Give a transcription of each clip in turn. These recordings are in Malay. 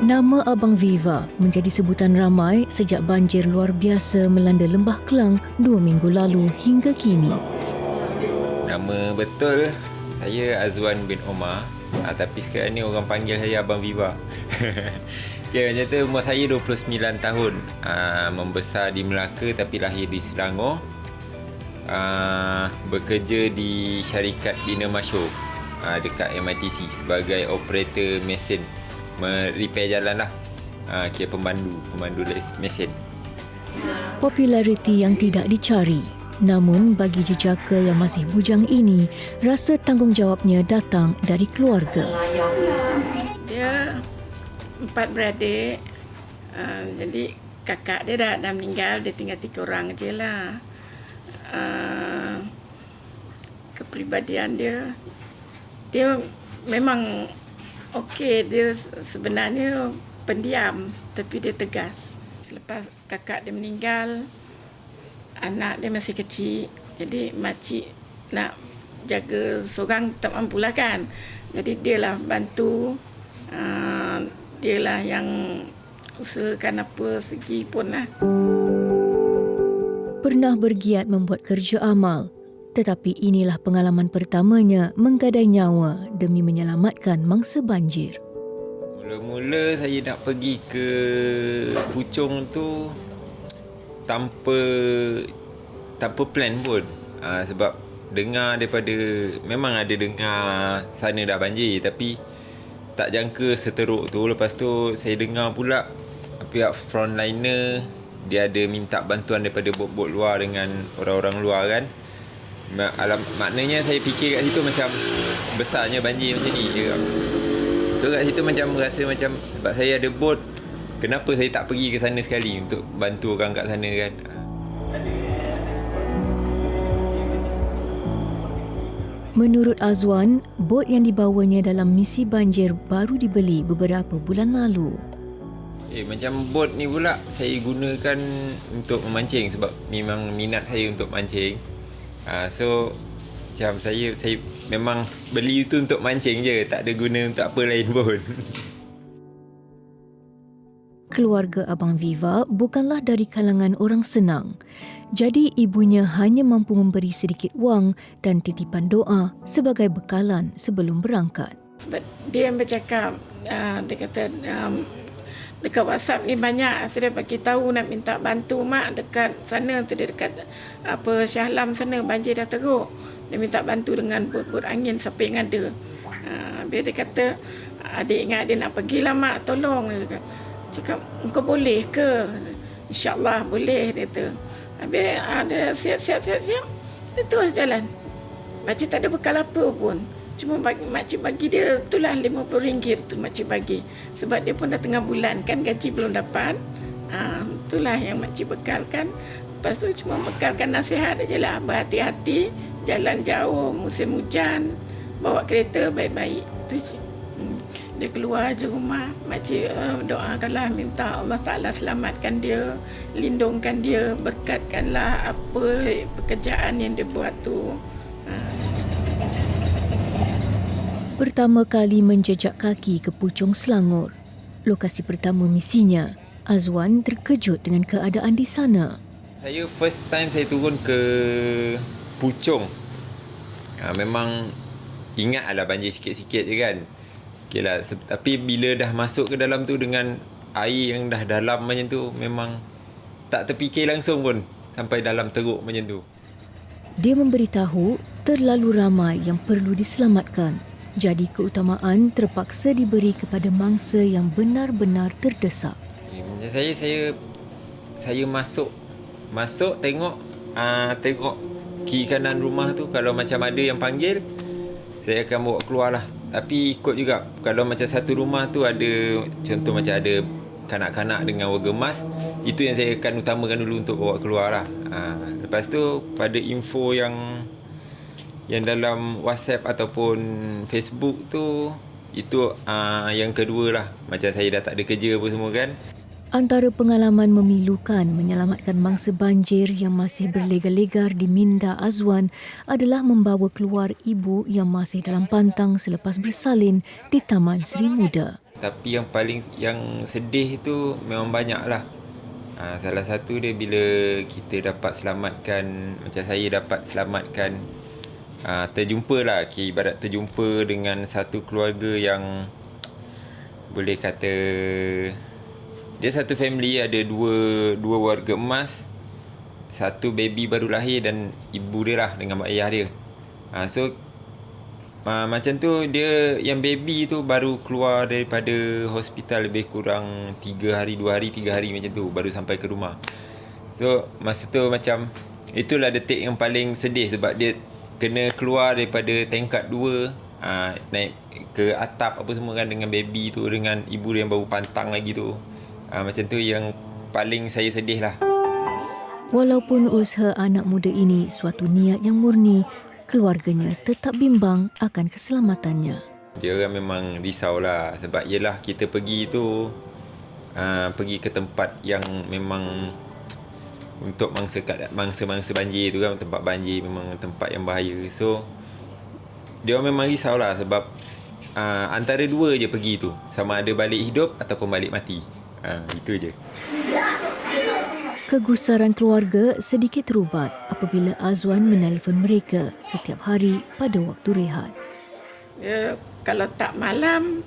Nama Abang Viva menjadi sebutan ramai sejak banjir luar biasa melanda Lembah Kelang 2 minggu lalu hingga kini. Nama betul saya Azwan bin Omar, tapi sekarang ni orang panggil saya Abang Viva. Okay, macam tu umur saya 29 tahun. Membesar di Melaka tapi lahir di Selangor. Bekerja di syarikat Bina Masyur dekat MITC sebagai operator mesin, repair jalan lah. Kira pemandu mesin. Populariti yang tidak dicari. Namun bagi jejaka yang masih bujang ini, rasa tanggungjawabnya datang dari keluarga. Dia 4 beradik. Jadi kakak dia dah meninggal, dia tinggal 3 orang je lah. Kepribadian dia memang okey. Dia sebenarnya pendiam tapi dia tegas. Selepas kakak dia meninggal, anak dia masih kecil, jadi makcik nak jaga seorang tak mampulah kan. Jadi dialah bantu, dialah yang usahakan apa segi pun lah. Pernah bergiat membuat kerja amal, tetapi inilah pengalaman pertamanya menggadai nyawa demi menyelamatkan mangsa banjir. Mula-mula saya nak pergi ke Puchong tu tanpa plan pun. Sebab memang ada dengar sana dah banjir, tapi tak jangka seteruk tu. Lepas tu saya dengar pula pihak frontliner dia ada minta bantuan daripada bot-bot luar dengan orang-orang luar kan. Maknanya saya fikir kat situ macam besarnya banjir macam ni je. So kat situ macam rasa macam sebab saya ada bot, kenapa saya tak pergi ke sana sekali untuk bantu orang kat sana kan. Menurut Azwan, bot yang dibawanya dalam misi banjir baru dibeli beberapa bulan lalu. Macam bot ni pula saya gunakan untuk memancing sebab memang minat saya untuk mancing. So macam saya memang beli itu untuk mancing je, tak ada guna untuk apa lain pun. Keluarga Abang Viva bukanlah dari kalangan orang senang. Jadi ibunya hanya mampu memberi sedikit wang dan titipan doa sebagai bekalan sebelum berangkat. Sebab dia yang bercakap, dia kata dekat WhatsApp ni banyak, dia bagi tahu nak minta bantu mak dekat sana, dekat Shah Alam sana banjir dah teruk. Dia minta bantu dengan bot-bot angin siapa yang ada. Dia kata adik ingat dia nak pergilah mak, tolong. Dia cakap engkau boleh ke? InsyaAllah boleh, dia kata. Habis dia siap. Dia terus jalan. Makcik tak ada bekal apa pun. Cuma makcik bagi dia itulah RM50 tu makcik bagi. Sebab dia pun dah tengah bulan kan, gaji belum dapat. Itulah yang makcik bekalkan. Lepas tu cuma bekalkan nasihat je lah. Berhati-hati, jalan jauh, musim hujan, bawa kereta baik-baik. Itu je. Dia keluar je rumah, makcik doakanlah, minta Allah Ta'ala selamatkan dia, lindungkan dia, berkatkanlah apa pekerjaan yang dia buat tu. Pertama kali menjejak kaki ke Puchong, Selangor, lokasi pertama misinya, Azwan terkejut dengan keadaan di sana. Saya first time saya turun ke Puchong. Memang ingat lah banjir sikit-sikit je kan. Okay lah, tapi bila dah masuk ke dalam tu dengan air yang dah dalam macam tu, memang tak terfikir langsung pun sampai dalam teruk macam tu. Dia memberitahu terlalu ramai yang perlu diselamatkan. Jadi keutamaan terpaksa diberi kepada mangsa yang benar-benar terdesak. Saya masuk tengok kiri kanan rumah tu, kalau macam ada yang panggil saya akan bawa keluar lah. Tapi ikut juga, kalau macam satu rumah tu ada contoh macam ada kanak-kanak dengan warga emas, itu yang saya akan utamakan dulu untuk bawa keluar lah. Lepas tu pada info yang dalam WhatsApp ataupun Facebook tu, itu yang kedua lah. Macam saya dah tak ada kerja apa semua kan. Antara pengalaman memilukan menyelamatkan mangsa banjir yang masih berlegar-legar di minda Azwan adalah membawa keluar ibu yang masih dalam pantang selepas bersalin di Taman Seri Muda. Tapi yang sedih tu memang banyak lah. Salah satu dia bila kita dapat selamatkan, macam saya dapat selamatkan, terjumpa lah, ibarat terjumpa dengan satu keluarga yang boleh kata dia satu family, ada dua warga emas, satu baby baru lahir dan ibu dia lah dengan mak ayah dia. Macam tu dia, yang baby tu baru keluar daripada hospital lebih kurang 3 hari macam tu, baru sampai ke rumah. So masa tu macam itulah detik yang paling sedih, sebab dia kena keluar daripada tingkat 2, naik ke atap apa semua kan, dengan baby tu, dengan ibu dia yang baru pantang lagi tu. Macam tu yang paling saya sedih lah. Walaupun usaha anak muda ini suatu niat yang murni, keluarganya tetap bimbang akan keselamatannya. Dia orang memang risau lah, sebab yelah kita pergi tu pergi ke tempat yang memang untuk mangsa banjir tu kan, tempat banjir memang tempat yang bahaya. So dia orang memang risau lah, sebab antara dua je pergi tu, sama ada balik hidup ataupun balik mati. Itu je. Kegusaran keluarga sedikit terubat apabila Azwan menelefon mereka setiap hari pada waktu rehat. Kalau tak malam,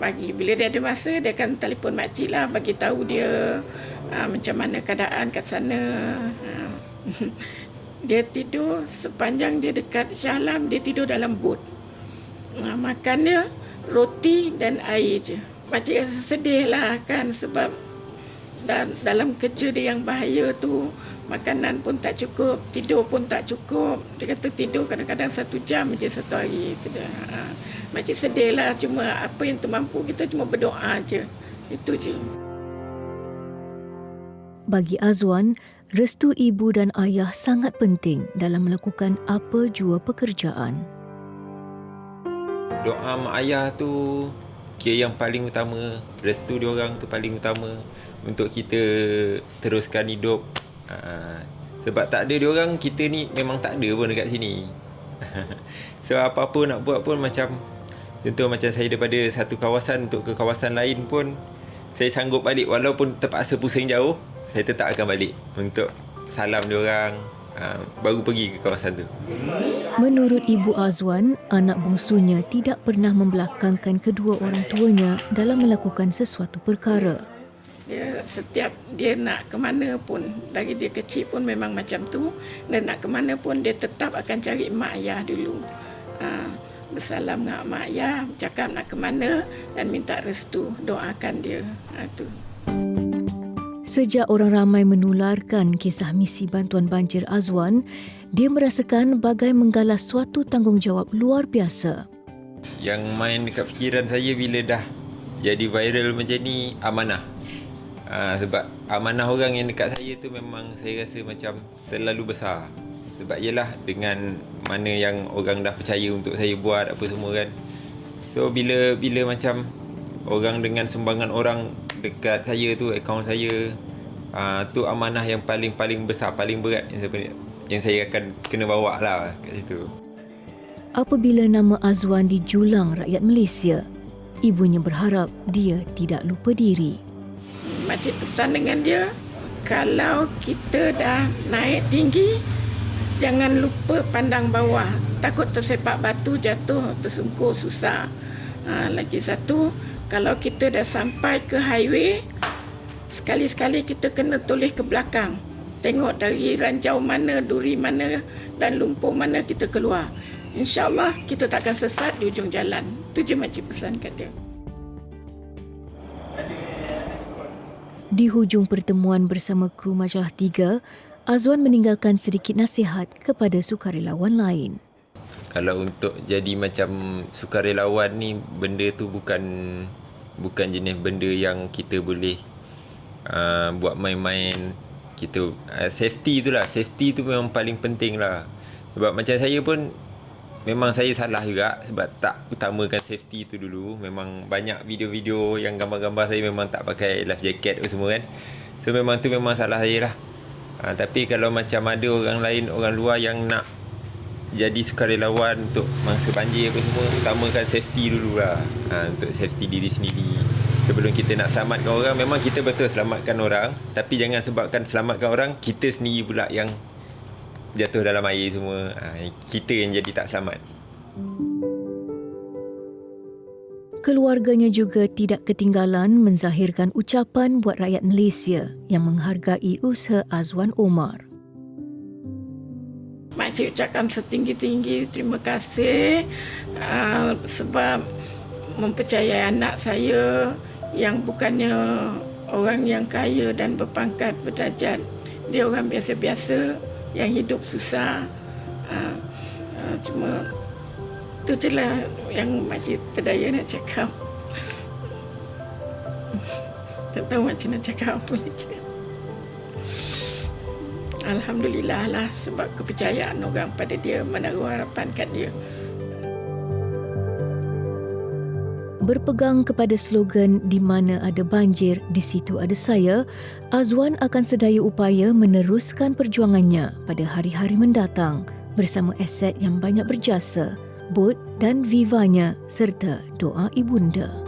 pagi bila dia ada masa, dia akan telefon makcik lah, bagi tahu dia macam mana keadaan kat sana. Dia tidur sepanjang dia dekat Shah Alam, dia tidur dalam bot. Makan dia roti dan air je. Makcik rasa sedih lah kan, sebab dalam kerja dia yang bahaya tu, makanan pun tak cukup, tidur pun tak cukup. Dia kata tidur kadang-kadang 1 jam je satu hari. Makcik sedih lah, cuma apa yang termampu kita cuma berdoa je. Itu je. Bagi Azwan, restu ibu dan ayah sangat penting dalam melakukan apa jua pekerjaan. Doa mak ayah tu kira yang paling utama, restu diorang tu paling utama untuk kita teruskan hidup. Sebab tak ada diorang, kita ni memang tak ada pun dekat sini. So apa-apa nak buat pun, macam contoh macam saya daripada satu kawasan untuk ke kawasan lain pun, saya sanggup balik walaupun terpaksa pusing jauh, saya tetap akan balik untuk salam diorang, baru pergi ke kawasan tu. Menurut Ibu Azwan, anak bungsunya tidak pernah membelakangkan kedua orang tuanya dalam melakukan sesuatu perkara. Setiap dia nak ke mana pun, dari dia kecil pun memang macam tu, dan nak ke mana pun dia tetap akan cari mak ayah dulu. Bersalam dengan mak ayah, cakap nak ke mana dan minta restu, doakan dia. Tu. Sejak orang ramai menularkan kisah misi bantuan banjir Azwan, dia merasakan bagai menggalas suatu tanggungjawab luar biasa. Yang main dekat fikiran saya bila dah jadi viral macam ni, amanah. Sebab amanah orang yang dekat saya tu memang saya rasa macam terlalu besar. Sebab yelah dengan mana yang orang dah percaya untuk saya buat apa semua kan. So bila macam orang dengan sumbangan orang dekat saya tu, akaun saya, tu amanah yang paling besar, paling berat yang saya akan kena bawa lah kat situ. Apabila nama Azwan dijulang rakyat Malaysia, ibunya berharap dia tidak lupa diri. Makcik pesan dengan dia, kalau kita dah naik tinggi, jangan lupa pandang bawah. Takut tersepak batu, jatuh, tersungkur, susah. Lagi satu, kalau kita dah sampai ke highway, sekali-sekali kita kena toleh ke belakang. Tengok dari ranjau mana, duri mana dan lumpur mana kita keluar. InsyaAllah kita takkan sesat di ujung jalan. Itu je makcik pesan kat dia. Di hujung pertemuan bersama kru Majalah 3, Azwan meninggalkan sedikit nasihat kepada sukarelawan lain. Kalau untuk jadi macam sukarelawan ni, benda tu bukan jenis benda yang kita boleh buat main-main. Kita safety tu lah, safety tu memang paling penting lah. Sebab macam saya pun memang saya salah juga sebab tak utamakan safety tu dulu. Memang banyak video-video yang gambar-gambar saya memang tak pakai life jacket apa semua kan. So memang tu memang salah saya lah. Tapi kalau macam ada orang lain, orang luar yang nak jadi sukarelawan untuk mangsa banjir apa semua, utamakan safety dululah. Untuk safety diri sendiri. Sebelum kita nak selamatkan orang, memang kita betul selamatkan orang, tapi jangan sebabkan selamatkan orang, kita sendiri pula yang jatuh dalam air semua. Kita yang jadi tak selamat. Keluarganya juga tidak ketinggalan menzahirkan ucapan buat rakyat Malaysia yang menghargai usaha Azwan Omar. Makcik ucapkan setinggi-tinggi terima kasih sebab mempercayai anak saya yang bukannya orang yang kaya dan berpangkat berdarjat. Dia orang biasa-biasa yang hidup susah. Cuma itu je lah yang makcik terdaya nak cakap. Tak tahu makcik nak cakap apa lagi. Alhamdulillah lah sebab kepercayaan orang pada dia, menaruh harapan kat dia. Berpegang kepada slogan di mana ada banjir, di situ ada saya, Azwan akan sedaya upaya meneruskan perjuangannya pada hari-hari mendatang bersama aset yang banyak berjasa, bot dan vivanya serta doa ibunda.